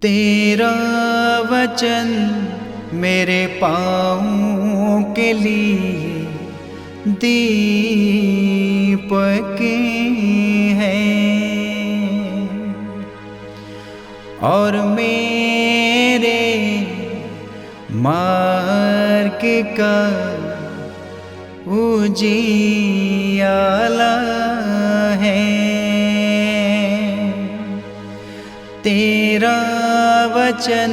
तेरा वचन मेरे पाँवों के लिए दीपक है और मेरे मार्ग का उजियाला है। तेरा वचन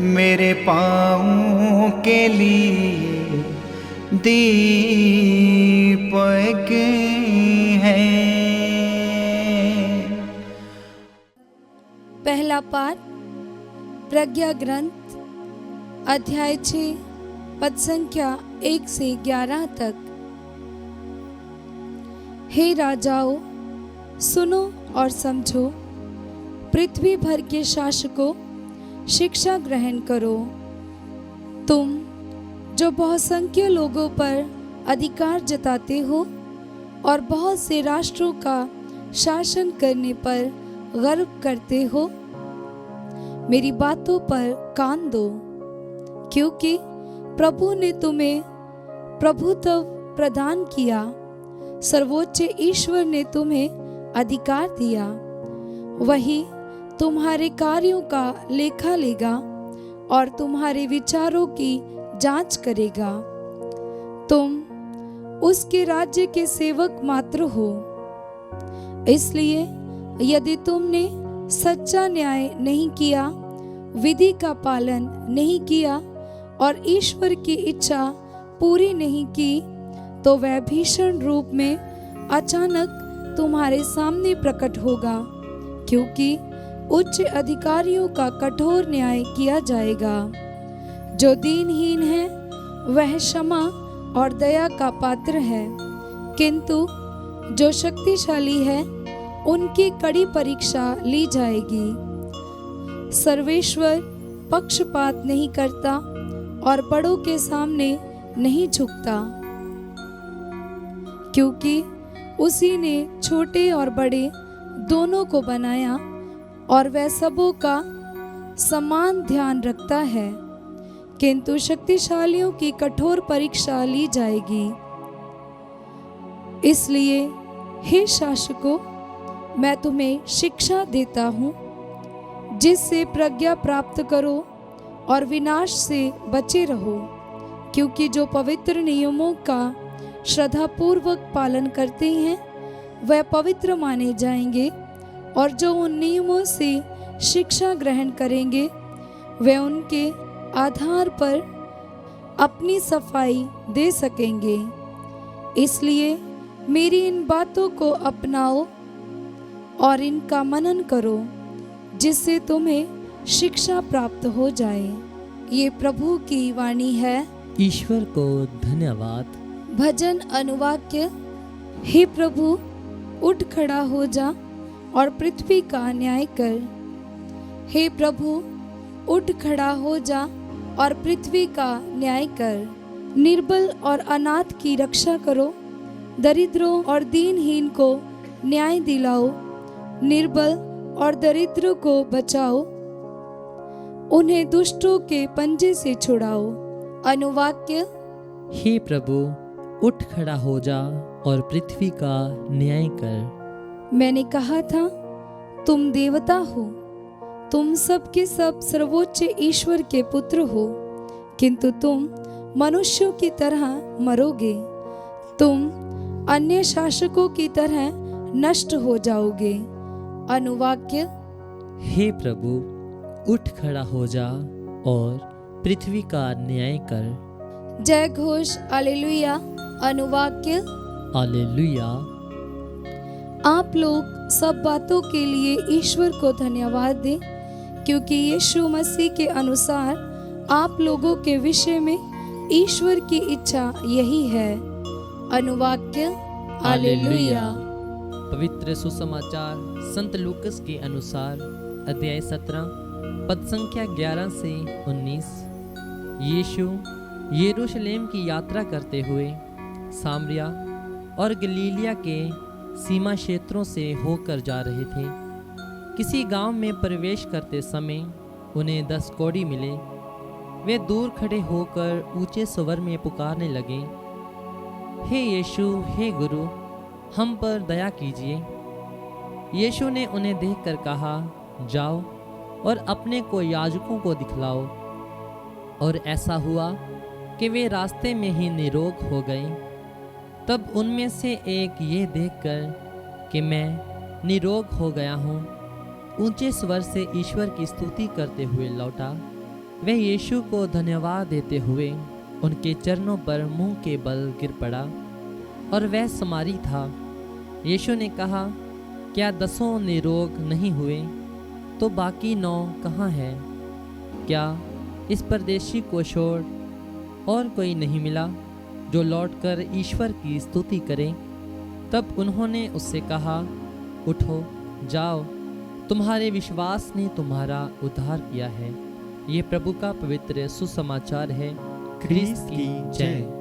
मेरे पाँवों के लिए दीपक है। पहला पाठ प्रज्ञा ग्रंथ अध्याय 6 पद संख्या 1 से 11 तक। हे राजाओं, सुनो और समझो, पृथ्वी भर के शासकों, शिक्षा ग्रहण करो। तुम जो बहुसंख्य लोगों पर अधिकार जताते हो और बहुत से राष्ट्रों का शासन करने पर गर्व करते हो, मेरी बातों पर कान दो, क्योंकि प्रभु ने तुम्हें प्रभुत्व प्रदान किया। सर्वोच्च ईश्वर ने तुम्हें अधिकार दिया। वही तुम्हारे कार्यों का लेखा लेगा और तुम्हारे विचारों की जांच करेगा। तुम उसके राज्य के सेवक मात्र हो। इसलिए यदि तुमने सच्चा न्याय नहीं किया, विधि का पालन नहीं किया और ईश्वर की इच्छा पूरी नहीं की, तो वह भीषण रूप में अचानक तुम्हारे सामने प्रकट होगा, क्योंकि उच्च अधिकारियों का कठोर न्याय किया जाएगा। जो दीनहीन है वह क्षमा और दया का पात्र है, किंतु जो शक्तिशाली है उनकी कड़ी परीक्षा ली जाएगी। सर्वेश्वर पक्षपात नहीं करता और बड़ों के सामने नहीं झुकता, क्योंकि उसी ने छोटे और बड़े दोनों को बनाया और वह सबों का समान ध्यान रखता है, किंतु शक्तिशालियों की कठोर परीक्षा ली जाएगी। इसलिए हे शासकों, मैं तुम्हें शिक्षा देता हूँ, जिससे प्रज्ञा प्राप्त करो और विनाश से बचे रहो, क्योंकि जो पवित्र नियमों का श्रद्धापूर्वक पालन करते हैं वह पवित्र माने जाएंगे, और जो उन नियमों से शिक्षा ग्रहण करेंगे वे उनके आधार पर अपनी सफाई दे सकेंगे। इसलिए मेरी इन बातों को अपनाओ और इनका मनन करो, जिससे तुम्हें शिक्षा प्राप्त हो जाए। ये प्रभु की वाणी है। ईश्वर को धन्यवाद। भजन अनुवाक्य। हे प्रभु, उठ खड़ा हो जा और पृथ्वी का न्याय कर। हे प्रभु, उठ खड़ा हो जा और पृथ्वी का न्याय कर। निर्बल और अनाथ की रक्षा करो, दरिद्रों और दीनहीन को न्याय दिलाओ। निर्बल और दरिद्र को बचाओ, उन्हें दुष्टों के पंजे से छुड़ाओ। अनुवाक्य। हे प्रभु, उठ खड़ा हो जा और पृथ्वी का न्याय कर। मैंने कहा था, तुम देवता हो, तुम सब के सब सर्वोच्च ईश्वर के पुत्र हो, किंतु तुम मनुष्यों की तरह मरोगे। तुम अन्य शासकों की तरह नष्ट हो जाओगे। अनुवाक्य। हे प्रभु, उठ खड़ा हो जा और पृथ्वी का न्याय कर। जय घोष हालेलुया। अनुवाक्य। हालेलुया। आप लोग सब बातों के लिए ईश्वर को धन्यवाद दें, क्योंकि यीशु मसीह के अनुसार आप लोगों के विषय में ईश्वर की इच्छा यही है। अनुवाक्य। हालेलुया। पवित्र सुसमाचार संत लूकस के अनुसार अध्याय 17 पद संख्या 11 से 19। यीशु यरूशलेम की यात्रा करते हुए सामरिया और गलीलिया के सीमा क्षेत्रों से होकर जा रहे थे। किसी गांव में प्रवेश करते समय उन्हें 10 कौड़ी मिले। वे दूर खड़े होकर ऊंचे स्वर में पुकारने लगे, हे यीशु, हे गुरु, हम पर दया कीजिए। यीशु ने उन्हें देखकर कहा, जाओ और अपने को याजकों को दिखलाओ। और ऐसा हुआ कि वे रास्ते में ही निरोग हो गए। तब उनमें से एक ये देखकर कि मैं निरोग हो गया हूँ, ऊंचे स्वर से ईश्वर की स्तुति करते हुए लौटा। वह यीशु को धन्यवाद देते हुए उनके चरणों पर मुंह के बल गिर पड़ा, और वह समारी था। यीशु ने कहा, क्या 10 निरोग नहीं हुए, तो बाकी 9 कहाँ हैं? क्या इस परदेशी को छोड़ और कोई नहीं मिला जो लौटकर ईश्वर की स्तुति करे? तब उन्होंने उससे कहा, उठो, जाओ, तुम्हारे विश्वास ने तुम्हारा उद्धार किया है। ये प्रभु का पवित्र सुसमाचार है। ख्रीस्त की जय।